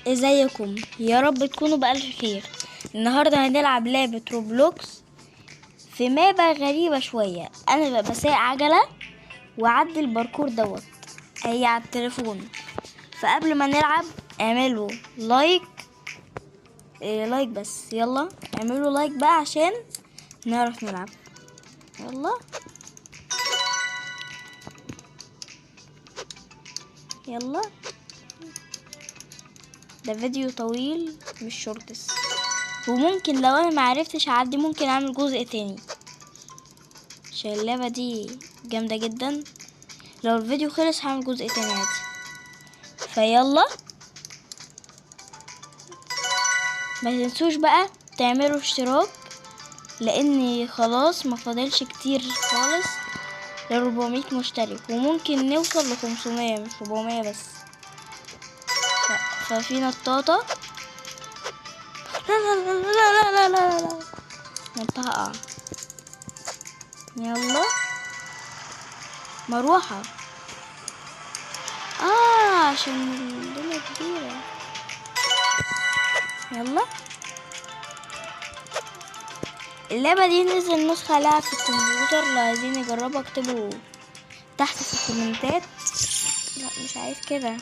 ازيكم؟ يا رب تكونوا بألف خير. النهارده هنلعب لعبة روبلوكس في مابة غريبة شوية. انا بقى بساق عجلة وعدي الباركور دوت هي على التليفون. فقبل ما نلعب اعملوا لايك، لايك بس. يلا اعملوا لايك بقى عشان نعرف نلعب. يلا يلا، ده فيديو طويل مش شورتس، وممكن لو انا معرفتش اعدي ممكن اعمل جزء تاني عشان اللعبة دي جامدة جدا. لو الفيديو خلص هعمل جزء تاني عادي. فيلا ما تنسوش بقى تعملوا اشتراك، لاني خلاص ما فاضلش كتير خالص ل 400 مشترك، وممكن نوصل ل 500 مش 400 بس. ففي نطاطة. لا لا لا لا لا لا لا لا، نطها اقع. يلا مروحة. عشان الدنيا كبيرة. يلا، اللعبة دي نزل نسخة لها في الكمبيوتر، لو عايزين يجربوا اكتبوا تحت في الكومنتات. لا مش عايز كده.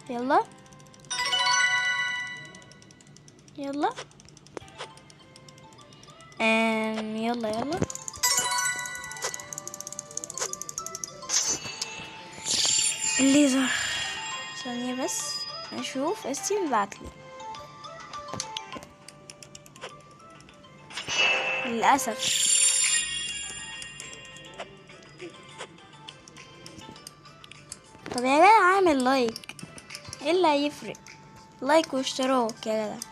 يلا يلا يلا يلا. الليزر ثانية بس اشوف ستيم بعتلي. للأسف طب يا جدع اعمل لايك، ايه اللي هيفرق؟ لايك واشتراك يا جدع.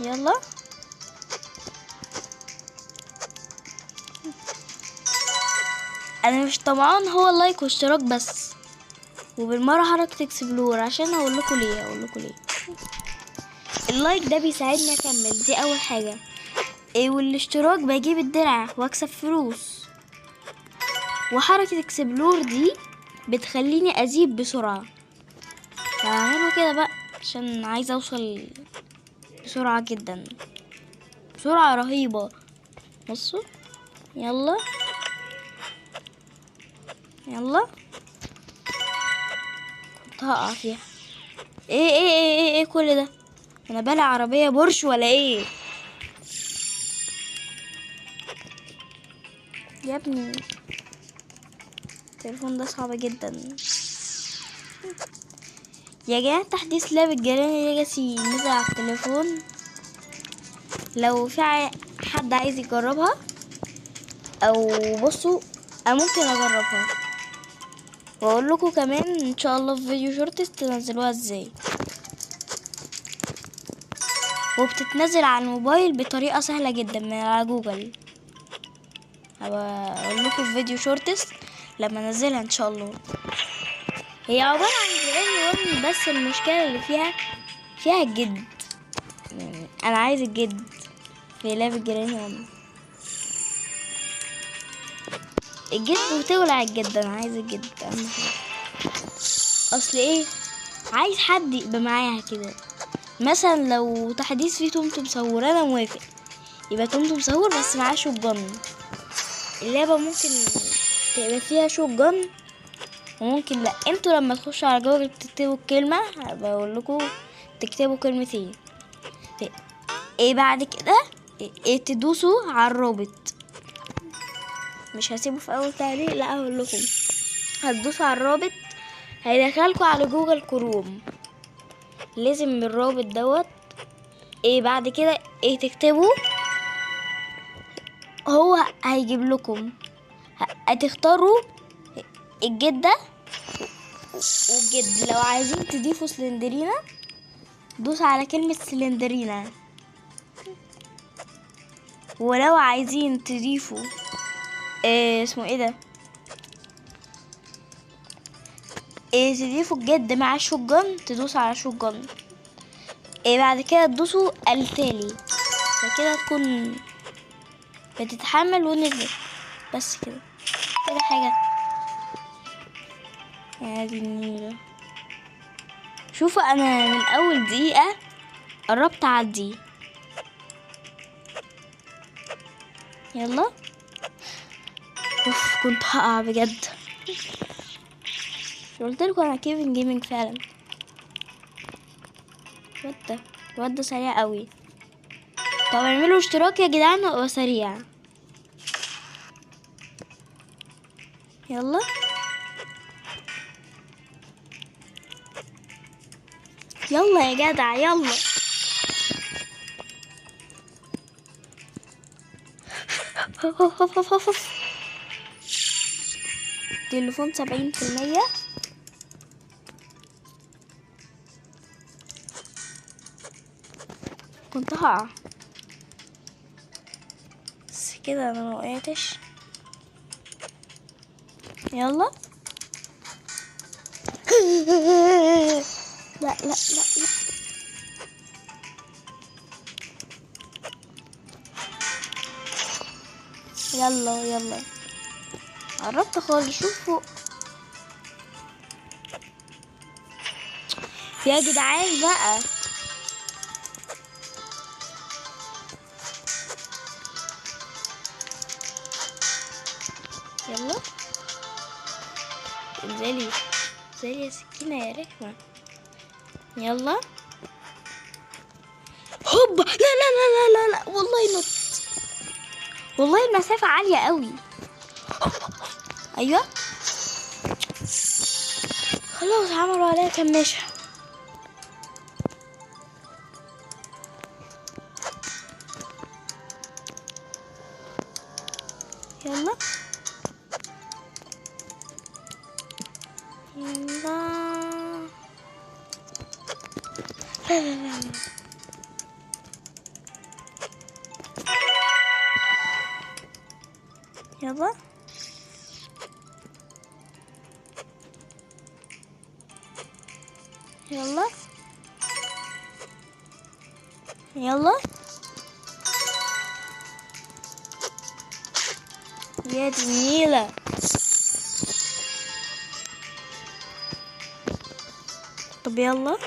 يلا انا مش طبعا هو لايك واشتراك بس، وبالمره حركه اكسبلور عشان اقول لكم ليه. اللايك ده بيساعدني اكمل، دي اول حاجه. والاشتراك بجيب الدرع واكسب فلوس، وحركه اكسبلور دي بتخليني ازيد بسرعه. فاعملوا كده بقى عشان عايزه اوصل بسرعه جدا، بسرعه رهيبه. بصوا يلا يلا. كنت هقع فيها. ايه كل ده؟ انا بالي عربيه بورش ولا ايه يا ابني؟ التليفون ده صعب جدا يا جماعه. تحديث لعبه جيراني ليجاسي نزل على التليفون، لو في حد عايز يجربها او بصوا انا ممكن اجربها واقول لكم كمان ان شاء الله في فيديو شورتس تنزلوها ازاي. وبتتنزل على الموبايل بطريقه سهله جدا من على جوجل. هبقى اقول لكم في فيديو شورتس لما انزلها ان شاء الله. هي عباره عن جيراني 1، بس المشكله اللي فيها الجد. يعني انا عايز الجد في لعبه جيراني 1. الجد بتولع الجد، انا عايز الجد اهم حاجه. اصل ايه، عايز حد يبقى معايا كده. مثلا لو تحديث فيه تومتوم سهور انا موافق، يبقى تومتوم سهور بس معاه شوت جن. اللعبه ممكن تبقى فيها شوت جن وممكن لا. انتوا لما تخشوا على جوجل تكتبوا الكلمه، بقول لكم تكتبوا كلمتين ايه بعد كده ايه تدوسوا على الرابط. مش هسيبه في اول تعليق، لا هقول لكم هتدوسوا على الرابط هيدخلكوا على جوجل كروم. لازم من الرابط دوت ايه بعد كده ايه تكتبوا، هو هيجيب لكم. هتختاروا الجدة والجد. لو عايزين تضيفوا سلندرينا دوس على كلمة سلندرينا، ولو عايزين تضيفوا اسمه ايه ده، تضيفوا الجد مع شوت جن تدوس على شوت جن. بعد كده تدوسوا التالي، فكده تكون بتتحمل ونزلت بس كده حاجة. يا دي النيلة، شوفوا انا من اول دقيقة قربت اعدي. يلا. اوف كنت هقع بجد. قلت لكم انا كيفن جيمنج فعلا. الواد ده سريع قوي. طب اعملوا اشتراك يا جدعان وابقى سريع. يلا يلا يا جدع يلا. تليفون 70%. كنت هقع بس كده انا موقعتش. يلا. لا لا لا لا. يلا يلا قربت خالص. شوفوا يا جدعان بقى. يلا انزلي انزلي يا سكينة يا رخمة. يلا هوبا. لا لا لا لا لا لا والله نط. والله المسافة عالية قوي. ايوه خلاص عملوا عليها كماشة. يلا يلا. لا لا لا لا. يلا يلا يلا. يا دي النيلة. طب يلا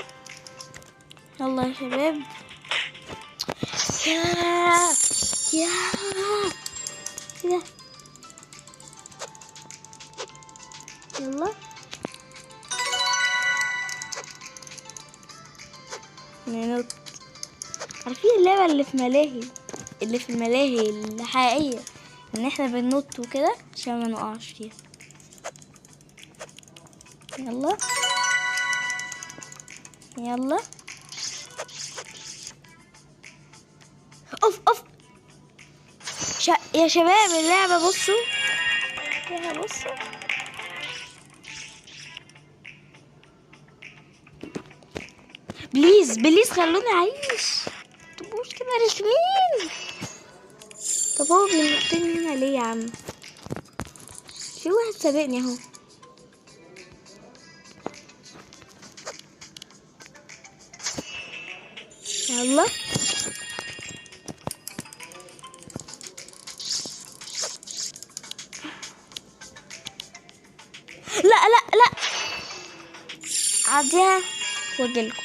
يلا يا شباب. يا يا كده. يلا ننط. عارفين اللعبة اللي في ملاهي، اللي في الملاهي الحقيقية، ان احنا بننط وكده عشان ما نقعش فيها. يلا يلا. اوف اوف. يا شباب اللعبة بصوا فيها. بصوا بليز بليز خلوني اعيش. متبقوش كده رسمين. طب هو بينطني هنا ليه يا عم؟ في واحد سابقني اهو. يلا لا لا لا. عديها واجيلكم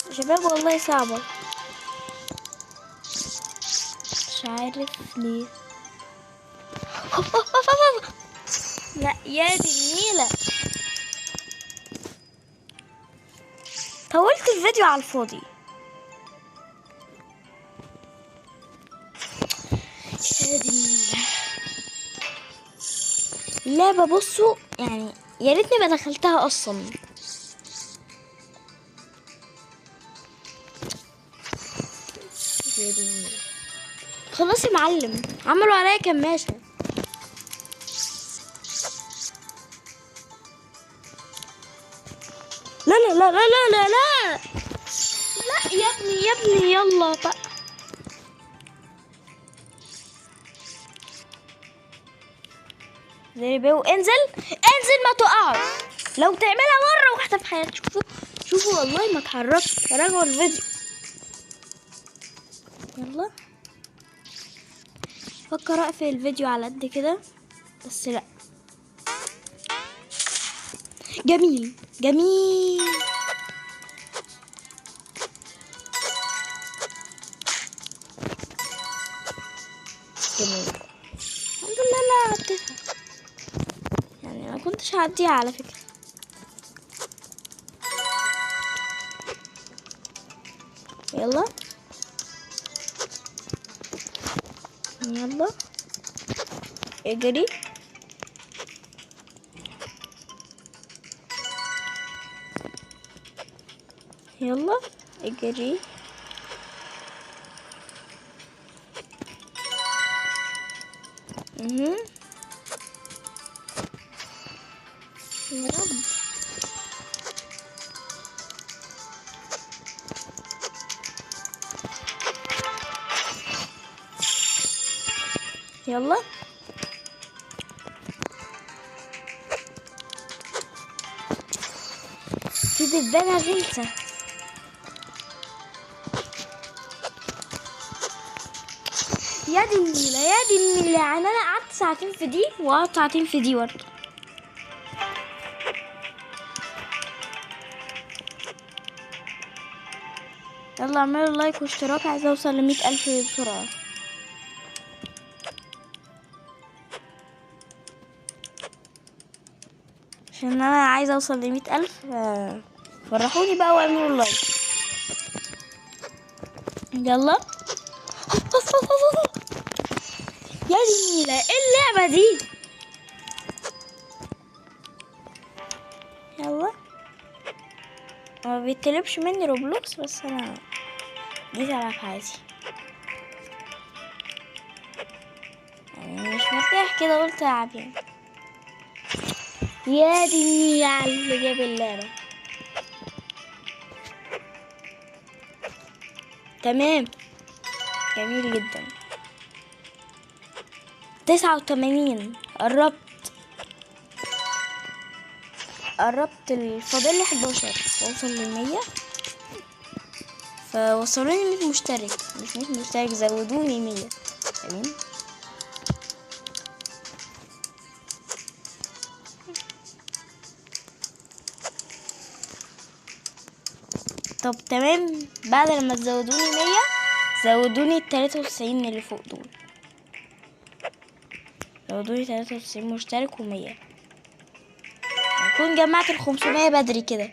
يا شباب. والله صعبة مش عارف ليه. لا يا دي النيلة. طولت الفيديو على الفاضي. يا دي النيلة. اللعبة بصوا يعني يا ريتني ما دخلتها اصلا. يا دي النيلة. خلاص يا معلم عملوا عليا كماشة. لا لا لا لا لا لا لا لا يا ابني يا ابني. يلا بقى. زي بيو انزل انزل ما تقعش. لو تعملها مرة واحدة في حياتك. شوفوا شوفوا والله ما اتحركت. راجعوا الفيديو. يلا فكر اقفل الفيديو على قد كده بس لا. جميل جميل. جميل الحمد لله انا عديتها، يعني ما كنتش هعديها على فكرة. يلا يلا اجري. يلا اجري. يا رب. يلا في دبانة غلسة. يا دي النيلة يا دي النيلة، يعني انا قعدت ساعتين في دي وقعدت ساعتين في دي برضه. يلا اعملوا لايك واشتراك، عايزة اوصل ل100 ألف بسرعة. عشان انا عايزة اوصل ل100 ألف، فرحوني بقى واعملوا لايك. يلا يا دي النيلة، ايه اللعبة دي؟ يلا ما بيطلبش مني روبلوكس بس انا جيت العب عادي، يعني مش مرتاح كده قلت العب يعني. يا دي النيلة على اللي جاب اللعبة. تمام جميل جدا. 89 قربت الفاضل لي 11 واوصل ل100. فوصلوني 100 مشترك، مش 100 مشترك، زودوني 100. تمام طب تمام. بعد لما تزودوني 100 زودوني 93 اللي فوق دول، زودوني 93 مشترك و100. هكون جمعت 500 بدري كده.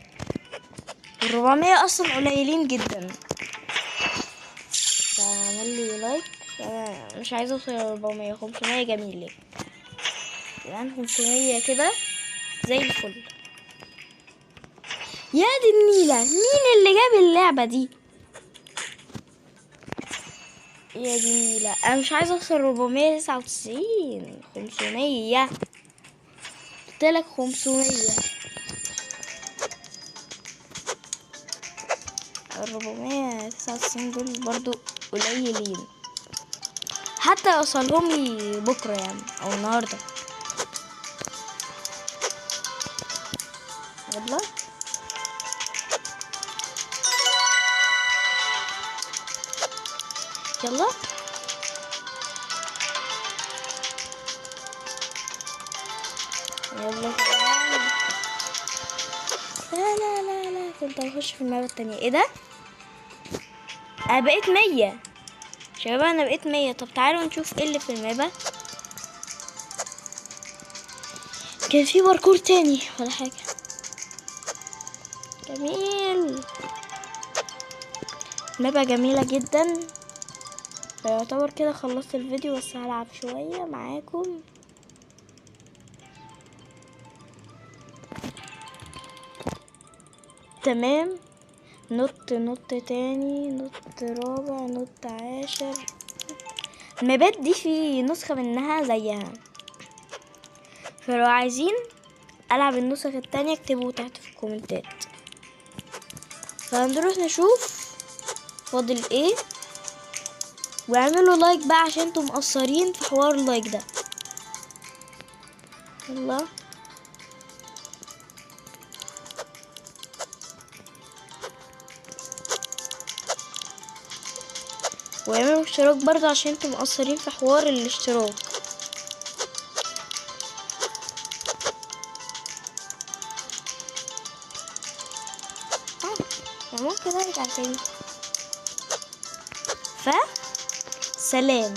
400 اصلا قليلين جدا. فاعمل لي لايك، انا مش عايزه اوصل ل 400. 500 جميل ليه؟ الان 500 كده زي الفل. يا دي النيلة، مين اللي جاب اللعبة دي؟ يا دي النيلة، انا مش عايزه اوصل 499. 500 قلتلك 500. 499 دول برضو قليلين، حتى يوصلهم لي بكرة يعني او النهاردة. يلا يلا يلا لا كنت هخش في المرة التانية. ايه ده؟ انا بقيت 100 شباب، انا بقيت 100. طب تعالوا نشوف ايه اللي في المابا. كان في باركور تاني ولا حاجة؟ جميل. مابا جميلة جدا. فيعتبر كده خلصت الفيديو، بس هلعب شوية معاكم. تمام. نط تاني، نط رابع، نط عاشر. المبات دي في نسخة منها زيها، فلو عايزين ألعب النسخ التانية اكتبوا تحت في الكومنتات. فهنروح نشوف فاضل ايه، واعملوا لايك بقى عشان انتم مقصرين في حوار اللايك ده. يلا واعملوا اشتراك برضه عشان انتم مقصرين في حوار الاشتراك. ممكن ارجع تاني. سلام.